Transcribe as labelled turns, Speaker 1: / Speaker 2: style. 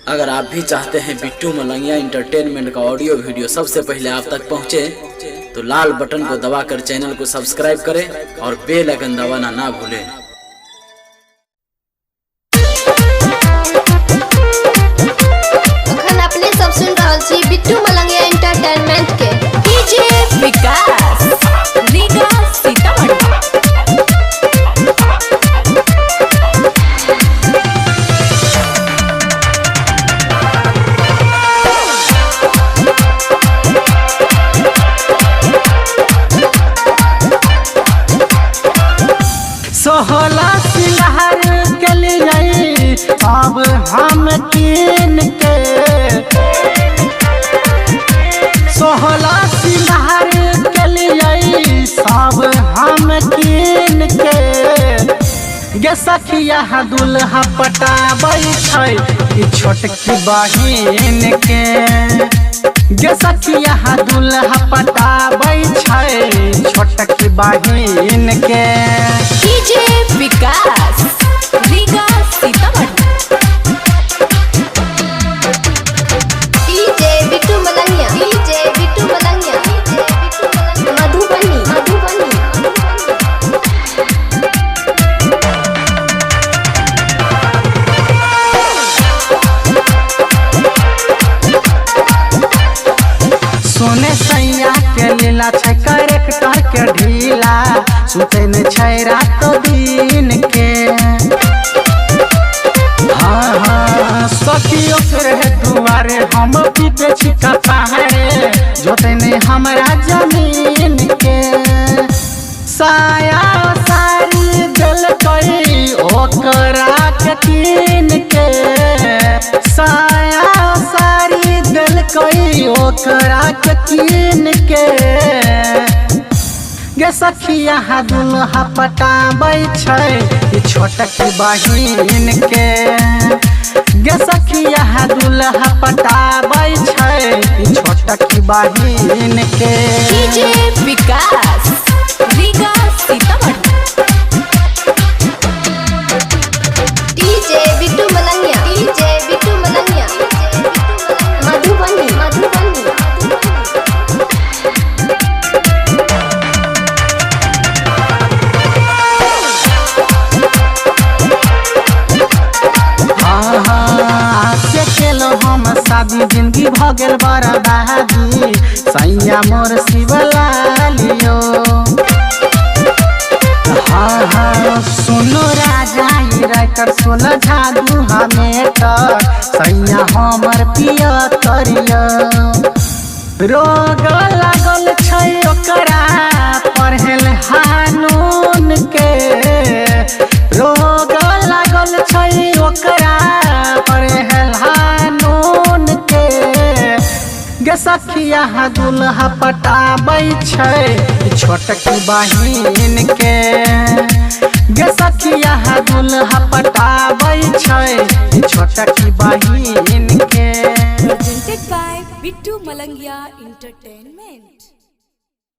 Speaker 1: अगर आप भी चाहते हैं बिट्टू मलंगिया इंटरटेनमेंट का ऑडियो वीडियो सबसे पहले आप तक पहुंचे, तो लाल बटन को दबाकर चैनल को सब्सक्राइब करें और बेल आइकन दबाना ना भूलें।
Speaker 2: अपने सब सुन रहा छी बिट्टू मलंगिया इंटरटेनमेंट के डीजे विकास रीगा सीतामढ़ी।
Speaker 3: सोहला सिलहर के लिए अब हम कीन के, सोहला सिलहर के लिए सब हम कीन के। गे सखिया दुल्हा पटाबै छै ई छोटकी बहिन के। गे सखिया दुल्हा पटाबै छै छोटकी बहिन के।
Speaker 2: DJ Vikas Riga Sitamarhi. DJ Bittu Malangiya, DJ Bittu Malangiya, Madhubani Madhubani.
Speaker 3: सोने सैया के लीला छै कैरेक्टर के ढीला, सुते न छै रात दिन के। हाँ हाँ सखियों के रहे दुआरे हम पीटे छी कपारे, जोते ने हमरा जमीन के। साया सारी दिल कोई ओकरा के कीन के, साया सारी दिल कोई ओकरा के कीन के। गे सखिया दुल्हा पटाबै छै ई छोटकी बहिन के। गे सखिया दुल्हा पटाबै छै ई छोटकी बहिन के।
Speaker 2: DJ Vikas Riga Sitamarhi. DJ Bittu Malangiya, DJ Bittu Malangiya, Madhubani Madhubani.
Speaker 3: हाँ हाँ से केलो हम शादी जिंदगी भ गेल बर्बादी, सैया मोर शिवलालियो। हाँ हाँ सुनो राजा ई राइटर सोना जादू हमेटर, सैया हमर पिया करियो। रोग लागल छै ओकरा पढ़ल हानून के, रोग लागल छै ओकरा पढ़ल हानून के। गे सखिया दुल्हा पटाबै छै छोटकी बहिन के। गे सखिया दुल्हा पटाबै छै छोटकी बहिन के।
Speaker 4: Presented by Bittu Malangiya Entertainment.